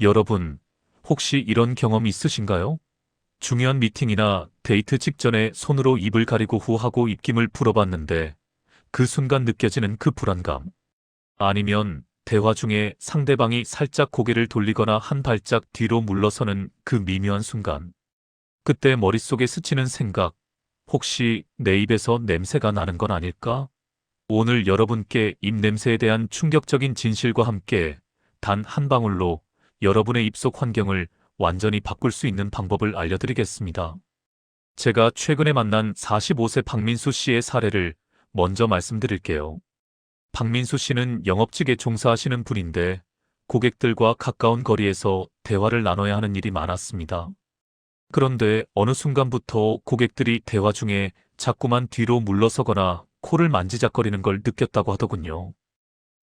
여러분, 혹시 이런 경험 있으신가요? 중요한 미팅이나 데이트 직전에 손으로 입을 가리고 후 하고 입김을 불어봤는데 그 순간 느껴지는 그 불안감. 아니면 대화 중에 상대방이 살짝 고개를 돌리거나 한 발짝 뒤로 물러서는 그 미묘한 순간. 그때 머릿속에 스치는 생각, 혹시 내 입에서 냄새가 나는 건 아닐까? 오늘 여러분께 입냄새에 대한 충격적인 진실과 함께 단 한 방울로 여러분의 입속 환경을 완전히 바꿀 수 있는 방법을 알려드리겠습니다. 제가 최근에 만난 45세 박민수 씨의 사례를 먼저 말씀드릴게요. 박민수 씨는 영업직에 종사하시는 분인데 고객들과 가까운 거리에서 대화를 나눠야 하는 일이 많았습니다. 그런데 어느 순간부터 고객들이 대화 중에 자꾸만 뒤로 물러서거나 코를 만지작거리는 걸 느꼈다고 하더군요.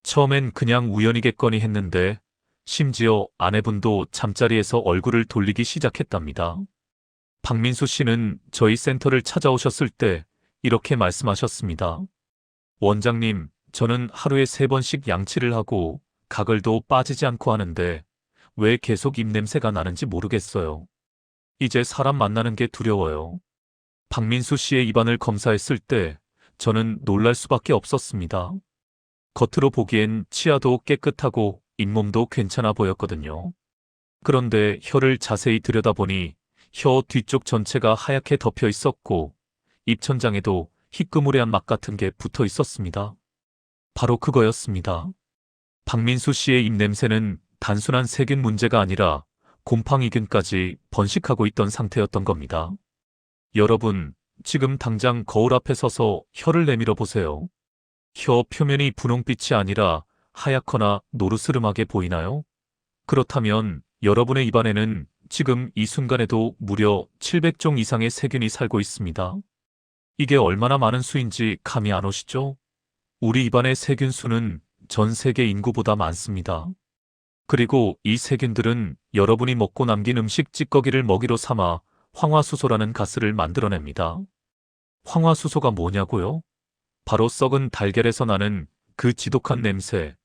처음엔 그냥 우연이겠거니 했는데 심지어 아내분도 잠자리에서 얼굴을 돌리기 시작했답니다. 박민수 씨는 저희 센터를 찾아오셨을 때 이렇게 말씀하셨습니다. 원장님, 저는 하루에 3번씩 양치를 하고 가글도 빠지지 않고 하는데 왜 계속 입냄새가 나는지 모르겠어요. 이제 사람 만나는 게 두려워요. 박민수 씨의 입안을 검사했을 때 저는 놀랄 수밖에 없었습니다. 겉으로 보기엔 치아도 깨끗하고 잇몸도 괜찮아 보였거든요. 그런데 혀를 자세히 들여다보니 혀 뒤쪽 전체가 하얗게 덮여 있었고 입천장에도 희끄무레한 막 같은 게 붙어 있었습니다. 바로 그거였습니다. 박민수 씨의 입냄새는 단순한 세균 문제가 아니라 곰팡이균까지 번식하고 있던 상태였던 겁니다. 여러분, 지금 당장 거울 앞에 서서 혀를 내밀어 보세요. 혀 표면이 분홍빛이 아니라 하얗거나 노르스름하게 보이나요? 그렇다면 여러분의 입안에는 지금 이 순간에도 무려 700종 이상의 세균이 살고 있습니다. 이게 얼마나 많은 수인지 감이 안 오시죠? 우리 입안의 세균 수는 전 세계 인구보다 많습니다. 그리고 이 세균들은 여러분이 먹고 남긴 음식 찌꺼기를 먹이로 삼아 황화수소라는 가스를 만들어냅니다. 황화수소가 뭐냐고요? 바로 썩은 달걀에서 나는 그 지독한 냄새,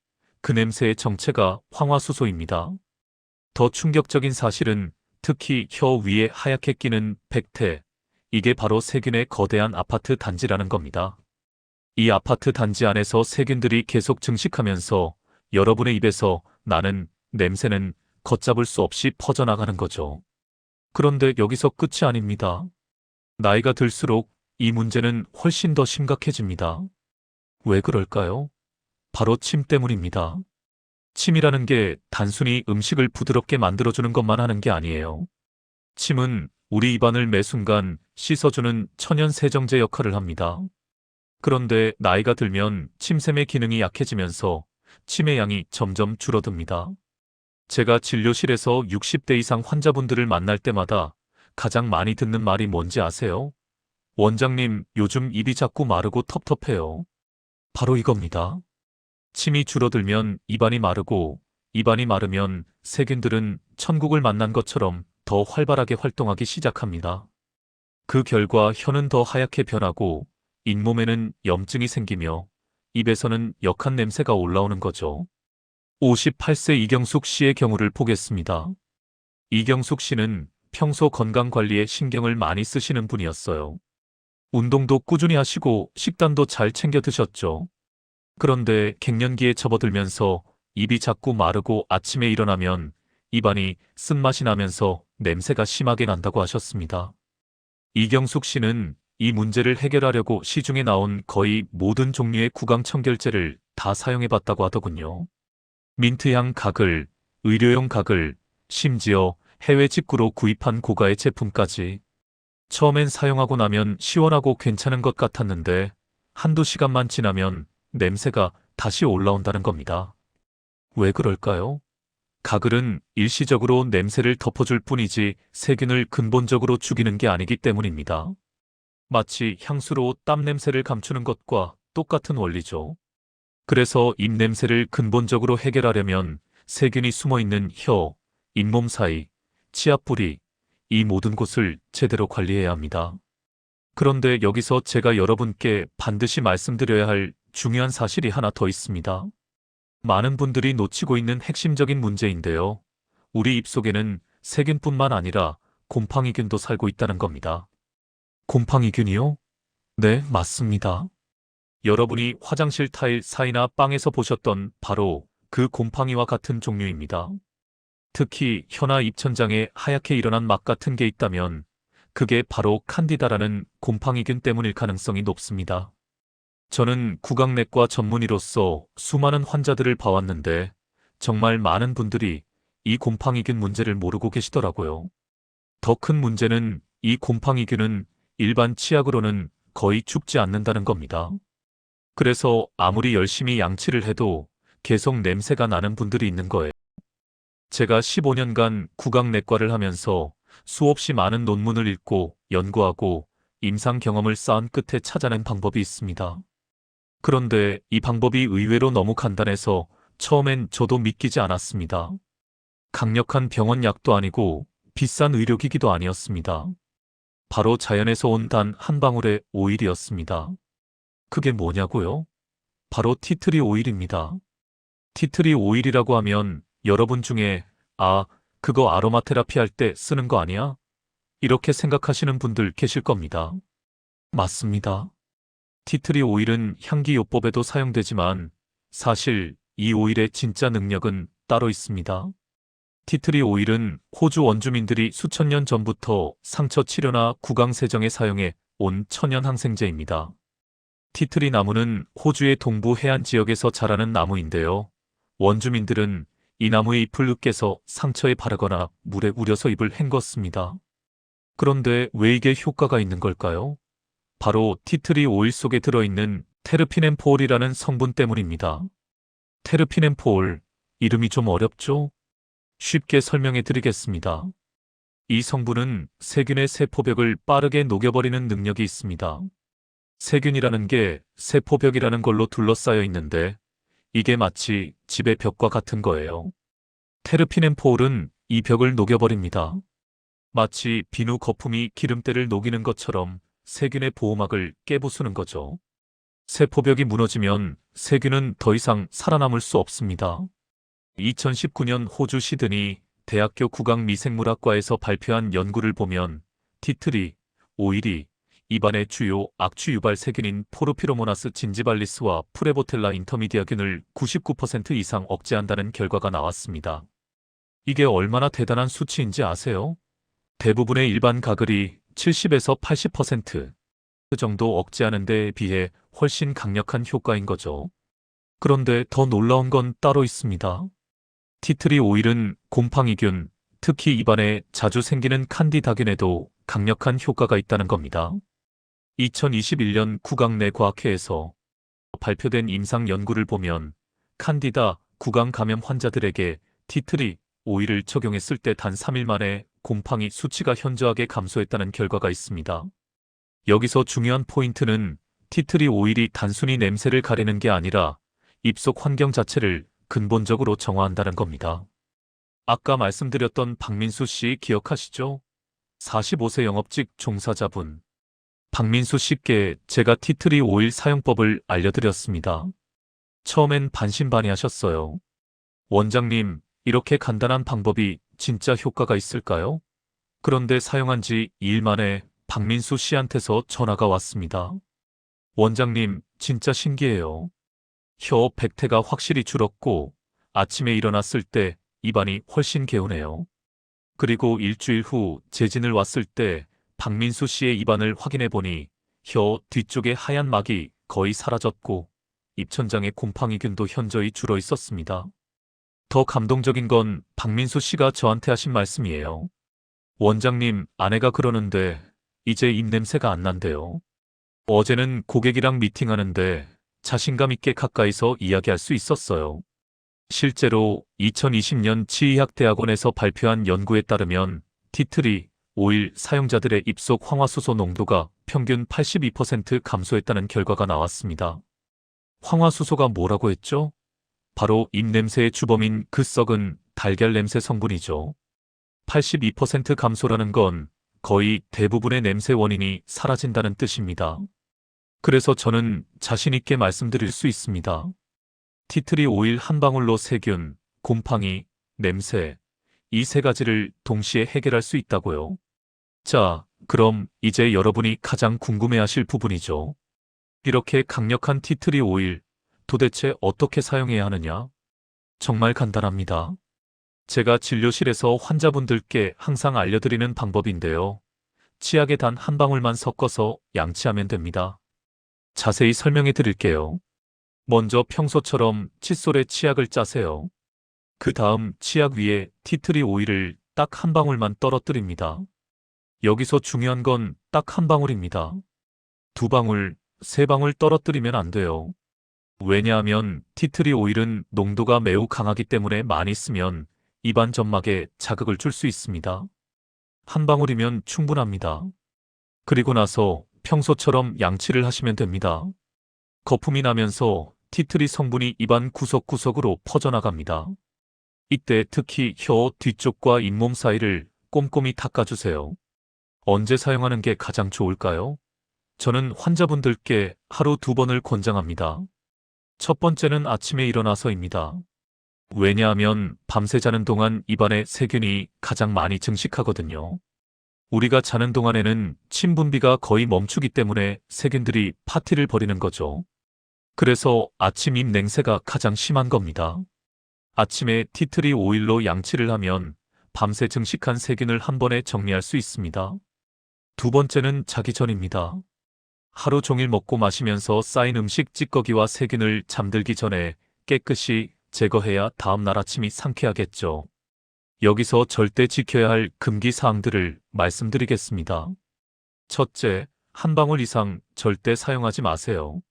그 냄새의 정체가 황화수소입니다. 더 충격적인 사실은 특히 혀 위에 하얗게 끼는 백태, 이게 바로 세균의 거대한 아파트 단지라는 겁니다. 이 아파트 단지 안에서 세균들이 계속 증식하면서 여러분의 입에서 나는 냄새는 걷잡을 수 없이 퍼져나가는 거죠. 그런데 여기서 끝이 아닙니다. 나이가 들수록 이 문제는 훨씬 더 심각해집니다. 왜 그럴까요? 바로 침 때문입니다. 침이라는 게 단순히 음식을 부드럽게 만들어주는 것만 하는 게 아니에요. 침은 우리 입안을 매 순간 씻어주는 천연 세정제 역할을 합니다. 그런데 나이가 들면 침샘의 기능이 약해지면서 침의 양이 점점 줄어듭니다. 제가 진료실에서 60대 이상 환자분들을 만날 때마다 가장 많이 듣는 말이 뭔지 아세요? 원장님, 요즘 입이 자꾸 마르고 텁텁해요. 바로 이겁니다. 침이 줄어들면 입안이 마르고, 입안이 마르면 세균들은 천국을 만난 것처럼 더 활발하게 활동하기 시작합니다. 그 결과 혀는 더 하얗게 변하고, 잇몸에는 염증이 생기며, 입에서는 역한 냄새가 올라오는 거죠. 58세 이경숙 씨의 경우를 보겠습니다. 이경숙 씨는 평소 건강관리에 신경을 많이 쓰시는 분이었어요. 운동도 꾸준히 하시고 식단도 잘 챙겨 드셨죠. 그런데 갱년기에 접어들면서 입이 자꾸 마르고 아침에 일어나면 입안이 쓴맛이 나면서 냄새가 심하게 난다고 하셨습니다. 이경숙 씨는 이 문제를 해결하려고 시중에 나온 거의 모든 종류의 구강청결제를 다 사용해봤다고 하더군요. 민트향 가글, 의료용 가글, 심지어 해외 직구로 구입한 고가의 제품까지. 처음엔 사용하고 나면 시원하고 괜찮은 것 같았는데 한두 시간만 지나면 냄새가 다시 올라온다는 겁니다. 왜 그럴까요? 가글은 일시적으로 냄새를 덮어줄 뿐이지 세균을 근본적으로 죽이는 게 아니기 때문입니다. 마치 향수로 땀 냄새를 감추는 것과 똑같은 원리죠. 그래서 입냄새를 근본적으로 해결하려면 세균이 숨어있는 혀, 잇몸 사이, 치아 뿌리, 이 모든 곳을 제대로 관리해야 합니다. 그런데 여기서 제가 여러분께 반드시 말씀드려야 할 중요한 사실이 하나 더 있습니다. 많은 분들이 놓치고 있는 핵심적인 문제인데요. 우리 입속에는 세균뿐만 아니라 곰팡이균도 살고 있다는 겁니다. 곰팡이균이요? 네, 맞습니다. 여러분이 화장실 타일 사이나 빵에서 보셨던 바로 그 곰팡이와 같은 종류입니다. 특히 혀나 입천장에 하얗게 일어난 막 같은 게 있다면 그게 바로 칸디다라는 곰팡이균 때문일 가능성이 높습니다. 저는 구강내과 전문의로서 수많은 환자들을 봐왔는데 정말 많은 분들이 이 곰팡이균 문제를 모르고 계시더라고요. 더 큰 문제는 이 곰팡이균은 일반 치약으로는 거의 죽지 않는다는 겁니다. 그래서 아무리 열심히 양치를 해도 계속 냄새가 나는 분들이 있는 거예요. 제가 15년간 구강내과를 하면서 수없이 많은 논문을 읽고 연구하고 임상 경험을 쌓은 끝에 찾아낸 방법이 있습니다. 그런데 이 방법이 의외로 너무 간단해서 처음엔 저도 믿기지 않았습니다. 강력한 병원 약도 아니고 비싼 의료기기도 아니었습니다. 바로 자연에서 온 단 한 방울의 오일이었습니다. 그게 뭐냐고요? 바로 티트리 오일입니다. 티트리 오일이라고 하면 여러분 중에 그거 아로마 테라피 할 때 쓰는 거 아니야? 이렇게 생각하시는 분들 계실 겁니다. 맞습니다. 티트리 오일은 향기요법에도 사용되지만 사실 이 오일의 진짜 능력은 따로 있습니다. 티트리 오일은 호주 원주민들이 수천 년 전부터 상처 치료나 구강 세정에 사용해 온 천연 항생제입니다. 티트리 나무는 호주의 동부 해안 지역에서 자라는 나무인데요. 원주민들은 이 나무의 잎을 으깨서 상처에 바르거나 물에 우려서 잎을 헹궜습니다. 그런데 왜 이게 효과가 있는 걸까요? 바로 티트리 오일 속에 들어있는 테르피넨포올이라는 성분 때문입니다. 테르피넨포올, 이름이 좀 어렵죠? 쉽게 설명해 드리겠습니다. 이 성분은 세균의 세포벽을 빠르게 녹여버리는 능력이 있습니다. 세균이라는 게 세포벽이라는 걸로 둘러싸여 있는데 이게 마치 집의 벽과 같은 거예요. 테르피넨포올은 이 벽을 녹여버립니다. 마치 비누 거품이 기름때를 녹이는 것처럼 세균의 보호막을 깨부수는 거죠. 세포벽이 무너지면 세균은 더 이상 살아남을 수 없습니다. 2019년 호주 시드니 대학교 구강미생물학과에서 발표한 연구를 보면 티트리 오일이 입안의 주요 악취 유발 세균인 포르피로모나스 진지발리스와 프레보텔라 인터미디아균을 99% 이상 억제한다는 결과가 나왔습니다. 이게 얼마나 대단한 수치인지 아세요? 대부분의 일반 가글이 70에서 80% 정도 억제하는 데에 비해 훨씬 강력한 효과인 거죠. 그런데 더 놀라운 건 따로 있습니다. 티트리 오일은 곰팡이균, 특히 입안에 자주 생기는 칸디다균에도 강력한 효과가 있다는 겁니다. 2021년 구강내과학회에서 발표된 임상 연구를 보면 칸디다 구강 감염 환자들에게 티트리 오일을 적용했을 때 단 3일 만에 곰팡이 수치가 현저하게 감소했다는 결과가 있습니다. 여기서 중요한 포인트는 티트리 오일이 단순히 냄새를 가리는 게 아니라 입속 환경 자체를 근본적으로 정화한다는 겁니다. 아까 말씀드렸던 박민수 씨 기억하시죠? 45세 영업직 종사자분. 박민수 씨께 제가 티트리 오일 사용법을 알려드렸습니다. 처음엔 반신반의하셨어요. 원장님, 이렇게 간단한 방법이 진짜 효과가 있을까요? 그런데 사용한 지 2일 만에 박민수 씨한테서 전화가 왔습니다. 원장님, 진짜 신기해요. 혀 백태가 확실히 줄었고 아침에 일어났을 때 입안이 훨씬 개운해요. 그리고 일주일 후 재진을 왔을 때 박민수 씨의 입안을 확인해 보니 혀 뒤쪽에 하얀 막이 거의 사라졌고 입천장에 곰팡이균도 현저히 줄어 있었습니다. 더 감동적인 건 박민수 씨가 저한테 하신 말씀이에요. 원장님, 아내가 그러는데 이제 입냄새가 안 난대요. 어제는 고객이랑 미팅하는데 자신감 있게 가까이서 이야기할 수 있었어요. 실제로 2020년 치의학대학원에서 발표한 연구에 따르면 티트리 오일 사용자들의 입속 황화수소 농도가 평균 82% 감소했다는 결과가 나왔습니다. 황화수소가 뭐라고 했죠? 바로 입냄새의 주범인 그 썩은 달걀 냄새 성분이죠. 82% 감소라는 건 거의 대부분의 냄새 원인이 사라진다는 뜻입니다. 그래서 저는 자신 있게 말씀드릴 수 있습니다. 티트리 오일 한 방울로 세균, 곰팡이, 냄새, 이 세 가지를 동시에 해결할 수 있다고요. 자, 그럼 이제 여러분이 가장 궁금해하실 부분이죠. 이렇게 강력한 티트리 오일, 도대체 어떻게 사용해야 하느냐? 정말 간단합니다. 제가 진료실에서 환자분들께 항상 알려드리는 방법인데요. 치약에 단 한 방울만 섞어서 양치하면 됩니다. 자세히 설명해 드릴게요. 먼저 평소처럼 칫솔에 치약을 짜세요. 그 다음 치약 위에 티트리 오일을 딱 한 방울만 떨어뜨립니다. 여기서 중요한 건 딱 한 방울입니다. 두 방울, 세 방울 떨어뜨리면 안 돼요. 왜냐하면 티트리 오일은 농도가 매우 강하기 때문에 많이 쓰면 입안 점막에 자극을 줄 수 있습니다. 한 방울이면 충분합니다. 그리고 나서 평소처럼 양치를 하시면 됩니다. 거품이 나면서 티트리 성분이 입안 구석구석으로 퍼져나갑니다. 이때 특히 혀 뒤쪽과 잇몸 사이를 꼼꼼히 닦아주세요. 언제 사용하는 게 가장 좋을까요? 저는 환자분들께 하루 2번을 권장합니다. 첫 번째는 아침에 일어나서입니다. 왜냐하면 밤새 자는 동안 입안에 세균이 가장 많이 증식하거든요. 우리가 자는 동안에는 침 분비가 거의 멈추기 때문에 세균들이 파티를 벌이는 거죠. 그래서 아침 입 냉새가 가장 심한 겁니다. 아침에 티트리 오일로 양치를 하면 밤새 증식한 세균을 한 번에 정리할 수 있습니다. 두 번째는 자기 전입니다. 하루 종일 먹고 마시면서 쌓인 음식 찌꺼기와 세균을 잠들기 전에 깨끗이 제거해야 다음날 아침이 상쾌하겠죠. 여기서 절대 지켜야 할 금기 사항들을 말씀드리겠습니다. 첫째, 한 방울 이상 절대 사용하지 마세요.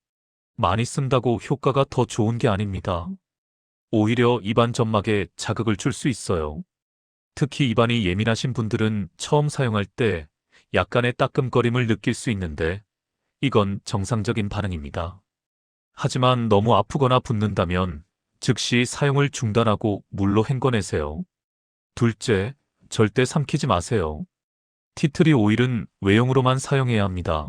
많이 쓴다고 효과가 더 좋은 게 아닙니다. 오히려 입안 점막에 자극을 줄 수 있어요. 특히 입안이 예민하신 분들은 처음 사용할 때 약간의 따끔거림을 느낄 수 있는데 이건 정상적인 반응입니다. 하지만 너무 아프거나 붓는다면 즉시 사용을 중단하고 물로 헹궈내세요. 둘째, 절대 삼키지 마세요. 티트리 오일은 외용으로만 사용해야 합니다.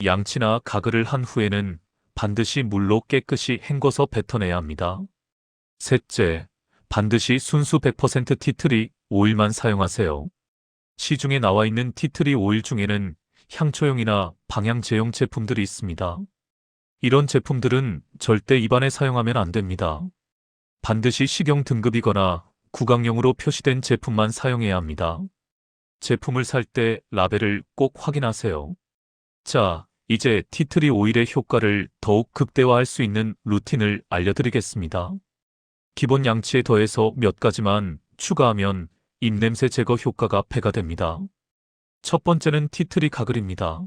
양치나 가글을 한 후에는 반드시 물로 깨끗이 헹궈서 뱉어내야 합니다. 셋째, 반드시 순수 100% 티트리 오일만 사용하세요. 시중에 나와 있는 티트리 오일 중에는 향초용이나 방향제용 제품들이 있습니다. 이런 제품들은 절대 입안에 사용하면 안 됩니다. 반드시 식용 등급이거나 구강용으로 표시된 제품만 사용해야 합니다. 제품을 살 때 라벨을 꼭 확인하세요. 자, 이제 티트리 오일의 효과를 더욱 극대화할 수 있는 루틴을 알려드리겠습니다. 기본 양치에 더해서 몇 가지만 추가하면 입냄새 제거 효과가 배가 됩니다. 첫 번째는 티트리 가글입니다.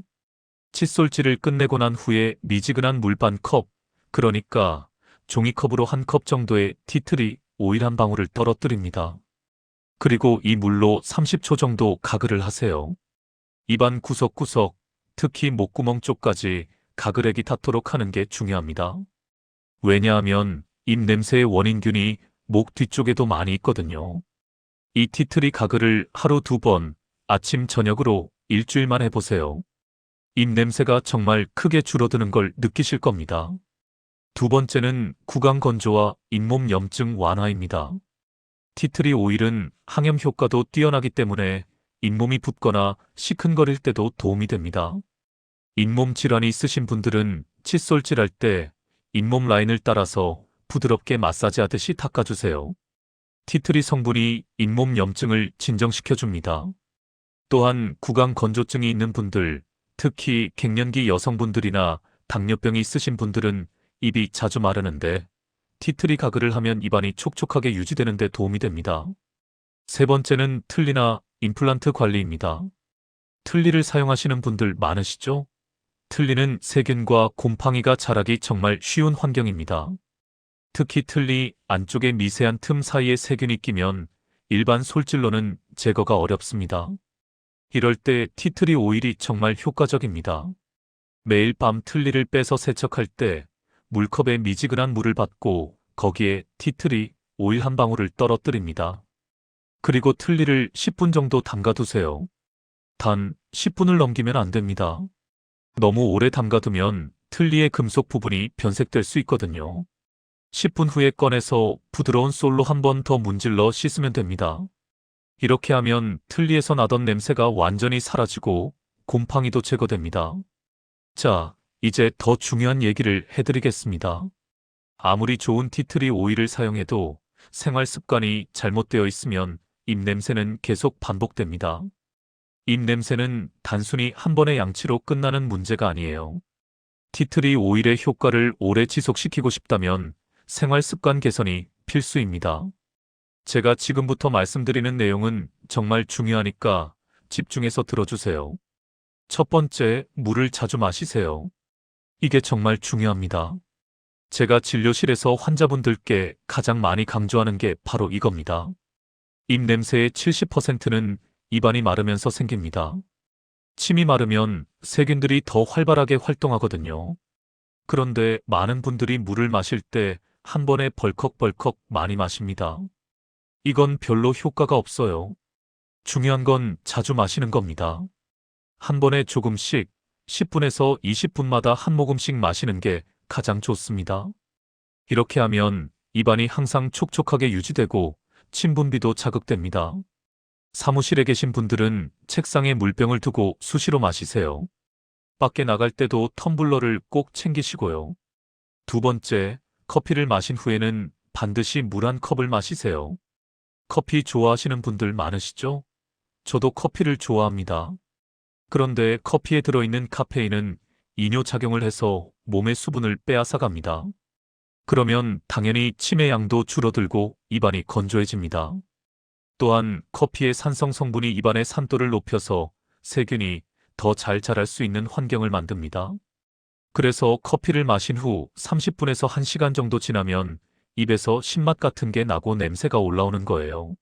칫솔질을 끝내고 난 후에 미지근한 물 반 컵, 그러니까 종이컵으로 한 컵 정도의 티트리 오일 한 방울을 떨어뜨립니다. 그리고 이 물로 30초 정도 가글을 하세요. 입안 구석구석, 특히 목구멍 쪽까지 가글액이 닿도록 하는 게 중요합니다. 왜냐하면 입냄새의 원인균이 목 뒤쪽에도 많이 있거든요. 이 티트리 가글을 하루 2번, 아침 저녁으로 일주일만 해보세요. 입냄새가 정말 크게 줄어드는 걸 느끼실 겁니다. 두 번째는 구강 건조와 잇몸 염증 완화입니다. 티트리 오일은 항염 효과도 뛰어나기 때문에 잇몸이 붓거나 시큰거릴 때도 도움이 됩니다. 잇몸 질환이 있으신 분들은 칫솔질할 때 잇몸 라인을 따라서 부드럽게 마사지하듯이 닦아주세요. 티트리 성분이 잇몸 염증을 진정시켜줍니다. 또한 구강 건조증이 있는 분들, 특히 갱년기 여성분들이나 당뇨병이 있으신 분들은 입이 자주 마르는데 티트리 가글을 하면 입안이 촉촉하게 유지되는 데 도움이 됩니다. 세 번째는 틀니나 임플란트 관리입니다. 틀니를 사용하시는 분들 많으시죠? 틀니는 세균과 곰팡이가 자라기 정말 쉬운 환경입니다. 특히 틀니 안쪽에 미세한 틈 사이에 세균이 끼면 일반 솔질로는 제거가 어렵습니다. 이럴 때 티트리 오일이 정말 효과적입니다. 매일 밤 틀니를 빼서 세척할 때 물컵에 미지근한 물을 받고 거기에 티트리 오일 한 방울을 떨어뜨립니다. 그리고 틀니를 10분 정도 담가두세요. 단 10분을 넘기면 안 됩니다. 너무 오래 담가두면 틀니의 금속 부분이 변색될 수 있거든요. 10분 후에 꺼내서 부드러운 솔로 한 번 더 문질러 씻으면 됩니다. 이렇게 하면 틀니에서 나던 냄새가 완전히 사라지고 곰팡이도 제거됩니다. 자, 이제 더 중요한 얘기를 해드리겠습니다. 아무리 좋은 티트리 오일을 사용해도 생활 습관이 잘못되어 있으면 입냄새는 계속 반복됩니다. 입냄새는 단순히 한 번의 양치로 끝나는 문제가 아니에요. 티트리 오일의 효과를 오래 지속시키고 싶다면 생활 습관 개선이 필수입니다. 제가 지금부터 말씀드리는 내용은 정말 중요하니까 집중해서 들어주세요. 첫 번째, 물을 자주 마시세요. 이게 정말 중요합니다. 제가 진료실에서 환자분들께 가장 많이 강조하는 게 바로 이겁니다. 입냄새의 70%는 입안이 마르면서 생깁니다. 침이 마르면 세균들이 더 활발하게 활동하거든요. 그런데 많은 분들이 물을 마실 때 한 번에 벌컥벌컥 많이 마십니다. 이건 별로 효과가 없어요. 중요한 건 자주 마시는 겁니다. 한 번에 조금씩 10분에서 20분마다 한 모금씩 마시는 게 가장 좋습니다. 이렇게 하면 입안이 항상 촉촉하게 유지되고 침 분비도 자극됩니다. 사무실에 계신 분들은 책상에 물병을 두고 수시로 마시세요. 밖에 나갈 때도 텀블러를 꼭 챙기시고요. 두 번째, 커피를 마신 후에는 반드시 물 한 컵을 마시세요. 커피 좋아하시는 분들 많으시죠? 저도 커피를 좋아합니다. 그런데 커피에 들어있는 카페인은 이뇨작용을 해서 몸의 수분을 빼앗아갑니다. 그러면 당연히 침의 양도 줄어들고 입안이 건조해집니다. 또한 커피의 산성 성분이 입안의 산도를 높여서 세균이 더 잘 자랄 수 있는 환경을 만듭니다. 그래서 커피를 마신 후 30분에서 1시간 정도 지나면 입에서 신맛 같은 게 나고 냄새가 올라오는 거예요.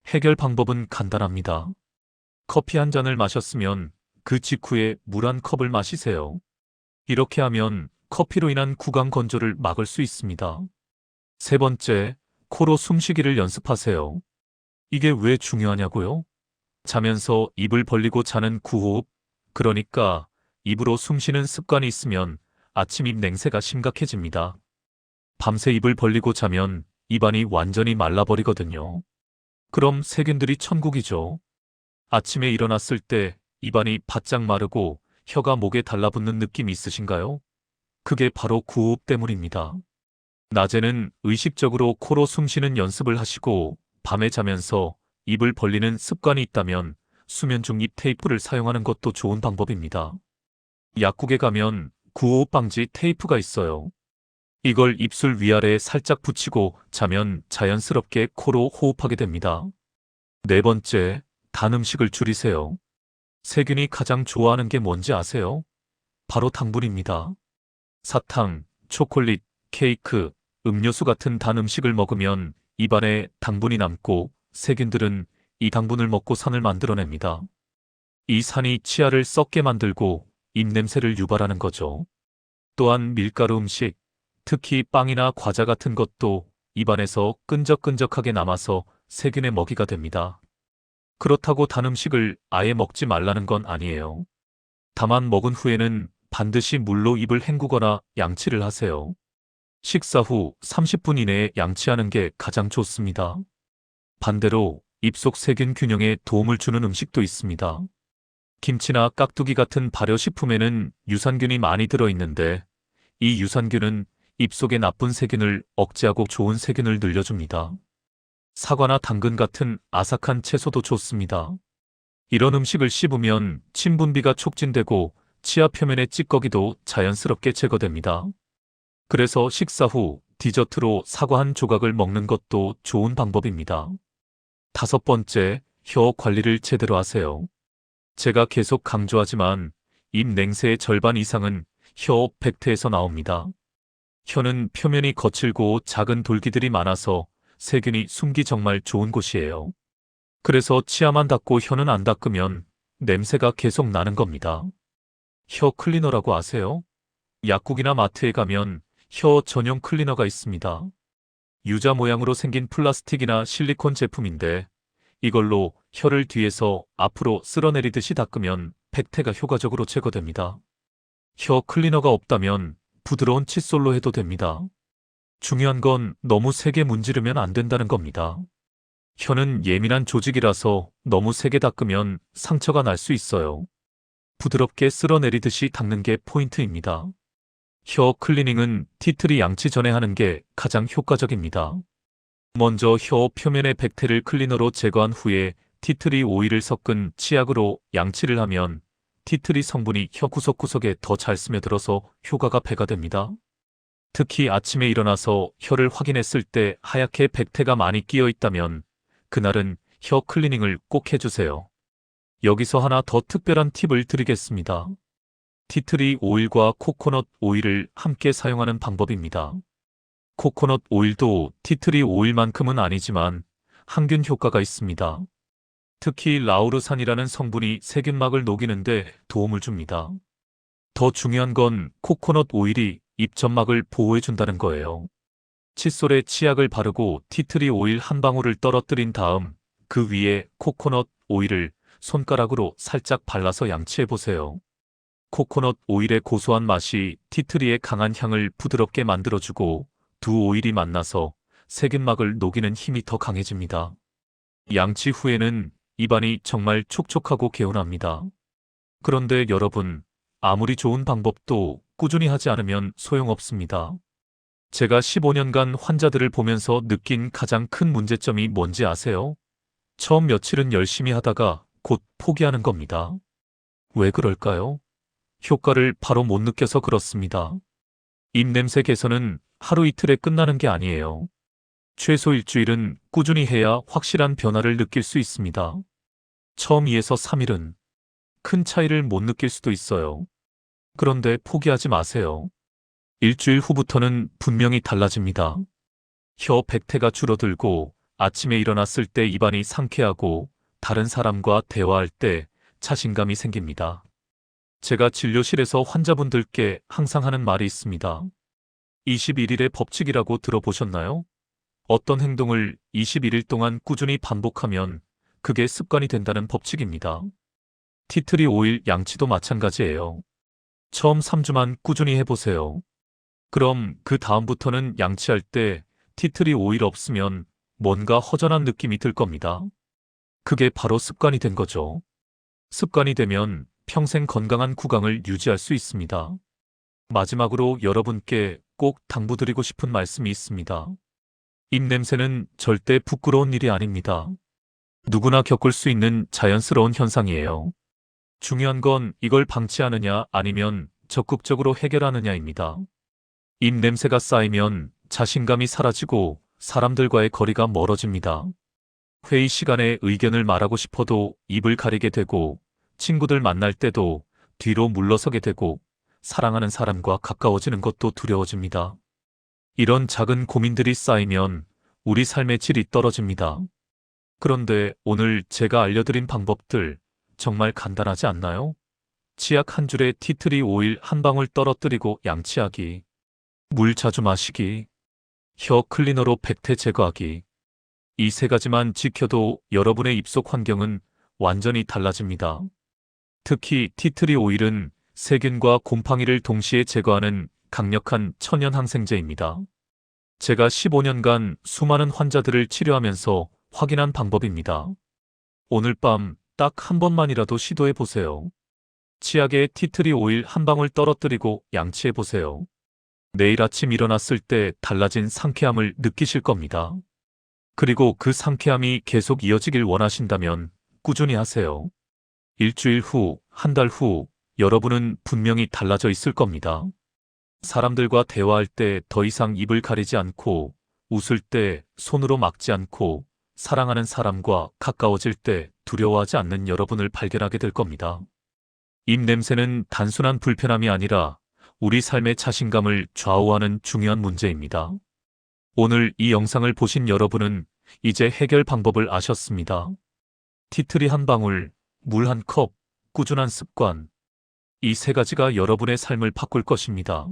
해결 방법은 간단합니다. 커피 한 잔을 마셨으면 그 직후에 물 한 컵을 마시세요. 이렇게 하면 커피로 인한 구강 건조를 막을 수 있습니다. 세 번째, 코로 숨쉬기를 연습하세요. 이게 왜 중요하냐고요? 자면서 입을 벌리고 자는 구호흡, 그러니까 입으로 숨쉬는 습관이 있으면 아침 입 냉새가 심각해집니다. 밤새 입을 벌리고 자면 입안이 완전히 말라버리거든요. 그럼 세균들이 천국이죠. 아침에 일어났을 때 입안이 바짝 마르고 혀가 목에 달라붙는 느낌 있으신가요? 그게 바로 구호흡 때문입니다. 낮에는 의식적으로 코로 숨쉬는 연습을 하시고 밤에 자면서 입을 벌리는 습관이 있다면 수면 중 입 테이프를 사용하는 것도 좋은 방법입니다. 약국에 가면 구호흡 방지 테이프가 있어요. 이걸 입술 위아래에 살짝 붙이고 자면 자연스럽게 코로 호흡하게 됩니다. 네 번째, 단 음식을 줄이세요. 세균이 가장 좋아하는 게 뭔지 아세요? 바로 당분입니다. 사탕, 초콜릿, 케이크, 음료수 같은 단 음식을 먹으면 입안에 당분이 남고 세균들은 이 당분을 먹고 산을 만들어냅니다. 이 산이 치아를 썩게 만들고 입냄새를 유발하는 거죠. 또한 밀가루 음식, 특히 빵이나 과자 같은 것도 입안에서 끈적끈적하게 남아서 세균의 먹이가 됩니다. 그렇다고 단 음식을 아예 먹지 말라는 건 아니에요. 다만 먹은 후에는 반드시 물로 입을 헹구거나 양치를 하세요. 식사 후 30분 이내에 양치하는 게 가장 좋습니다. 반대로 입속 세균 균형에 도움을 주는 음식도 있습니다. 김치나 깍두기 같은 발효식품에는 유산균이 많이 들어있는데 이 유산균은 입속의 나쁜 세균을 억제하고 좋은 세균을 늘려줍니다. 사과나 당근 같은 아삭한 채소도 좋습니다. 이런 음식을 씹으면 침 분비가 촉진되고 치아 표면의 찌꺼기도 자연스럽게 제거됩니다. 그래서 식사 후 디저트로 사과 한 조각을 먹는 것도 좋은 방법입니다. 다섯 번째, 혀 관리를 제대로 하세요. 제가 계속 강조하지만 입 냉새의 절반 이상은 혀 백태에서 나옵니다. 혀는 표면이 거칠고 작은 돌기들이 많아서 세균이 숨기 정말 좋은 곳이에요. 그래서 치아만 닦고 혀는 안 닦으면 냄새가 계속 나는 겁니다. 혀 클리너라고 아세요? 약국이나 마트에 가면 혀 전용 클리너가 있습니다. 유자 모양으로 생긴 플라스틱이나 실리콘 제품인데 이걸로 혀를 뒤에서 앞으로 쓸어내리듯이 닦으면 백태가 효과적으로 제거됩니다. 혀 클리너가 없다면 부드러운 칫솔로 해도 됩니다. 중요한 건 너무 세게 문지르면 안 된다는 겁니다. 혀는 예민한 조직이라서 너무 세게 닦으면 상처가 날 수 있어요. 부드럽게 쓸어내리듯이 닦는 게 포인트입니다. 혀 클리닝은 티트리 양치 전에 하는 게 가장 효과적입니다. 먼저 혀 표면의 백태를 클리너로 제거한 후에 티트리 오일을 섞은 치약으로 양치를 하면 티트리 성분이 혀 구석구석에 더 잘 스며들어서 효과가 배가 됩니다. 특히 아침에 일어나서 혀를 확인했을 때 하얗게 백태가 많이 끼어 있다면 그날은 혀 클리닝을 꼭 해주세요. 여기서 하나 더 특별한 팁을 드리겠습니다. 티트리 오일과 코코넛 오일을 함께 사용하는 방법입니다. 코코넛 오일도 티트리 오일만큼은 아니지만 항균 효과가 있습니다. 특히 라우르산이라는 성분이 세균막을 녹이는데 도움을 줍니다. 더 중요한 건 코코넛 오일이 입점막을 보호해준다는 거예요. 칫솔에 치약을 바르고 티트리 오일 한 방울을 떨어뜨린 다음 그 위에 코코넛 오일을 손가락으로 살짝 발라서 양치해보세요. 코코넛 오일의 고소한 맛이 티트리의 강한 향을 부드럽게 만들어주고 두 오일이 만나서 세균막을 녹이는 힘이 더 강해집니다. 양치 후에는 입안이 정말 촉촉하고 개운합니다. 그런데 여러분, 아무리 좋은 방법도 꾸준히 하지 않으면 소용없습니다. 제가 15년간 환자들을 보면서 느낀 가장 큰 문제점이 뭔지 아세요? 처음 며칠은 열심히 하다가 곧 포기하는 겁니다. 왜 그럴까요? 효과를 바로 못 느껴서 그렇습니다. 입냄새 개선은 하루 이틀에 끝나는 게 아니에요. 최소 일주일은 꾸준히 해야 확실한 변화를 느낄 수 있습니다. 처음 2에서 3일은 큰 차이를 못 느낄 수도 있어요. 그런데 포기하지 마세요. 일주일 후부터는 분명히 달라집니다. 혀 백태가 줄어들고 아침에 일어났을 때 입안이 상쾌하고 다른 사람과 대화할 때 자신감이 생깁니다. 제가 진료실에서 환자분들께 항상 하는 말이 있습니다. 21일의 법칙이라고 들어보셨나요? 어떤 행동을 21일 동안 꾸준히 반복하면 그게 습관이 된다는 법칙입니다. 티트리 오일 양치도 마찬가지예요. 처음 3주만 꾸준히 해보세요. 그럼 그 다음부터는 양치할 때 티트리 오일 없으면 뭔가 허전한 느낌이 들 겁니다. 그게 바로 습관이 된 거죠. 습관이 되면 평생 건강한 구강을 유지할 수 있습니다. 마지막으로 여러분께 꼭 당부드리고 싶은 말씀이 있습니다. 입냄새는 절대 부끄러운 일이 아닙니다. 누구나 겪을 수 있는 자연스러운 현상이에요. 중요한 건 이걸 방치하느냐 아니면 적극적으로 해결하느냐입니다. 입냄새가 쌓이면 자신감이 사라지고 사람들과의 거리가 멀어집니다. 회의 시간에 의견을 말하고 싶어도 입을 가리게 되고 친구들 만날 때도 뒤로 물러서게 되고 사랑하는 사람과 가까워지는 것도 두려워집니다. 이런 작은 고민들이 쌓이면 우리 삶의 질이 떨어집니다. 그런데 오늘 제가 알려드린 방법들 정말 간단하지 않나요? 치약 한 줄에 티트리 오일 한 방울 떨어뜨리고 양치하기, 물 자주 마시기, 혀 클리너로 백태 제거하기. 이 세 가지만 지켜도 여러분의 입속 환경은 완전히 달라집니다. 특히 티트리 오일은 세균과 곰팡이를 동시에 제거하는 강력한 천연 항생제입니다. 제가 15년간 수많은 환자들을 치료하면서 확인한 방법입니다. 오늘 밤 딱 한 번만이라도 시도해 보세요. 치약에 티트리 오일 한 방울 떨어뜨리고 양치해 보세요. 내일 아침 일어났을 때 달라진 상쾌함을 느끼실 겁니다. 그리고 그 상쾌함이 계속 이어지길 원하신다면 꾸준히 하세요. 일주일 후, 한 달 후, 여러분은 분명히 달라져 있을 겁니다. 사람들과 대화할 때 더 이상 입을 가리지 않고, 웃을 때 손으로 막지 않고, 사랑하는 사람과 가까워질 때 두려워하지 않는 여러분을 발견하게 될 겁니다. 입냄새는 단순한 불편함이 아니라 우리 삶의 자신감을 좌우하는 중요한 문제입니다. 오늘 이 영상을 보신 여러분은 이제 해결 방법을 아셨습니다. 티트리 한 방울, 물 한 컵, 꾸준한 습관. 이 세 가지가 여러분의 삶을 바꿀 것입니다.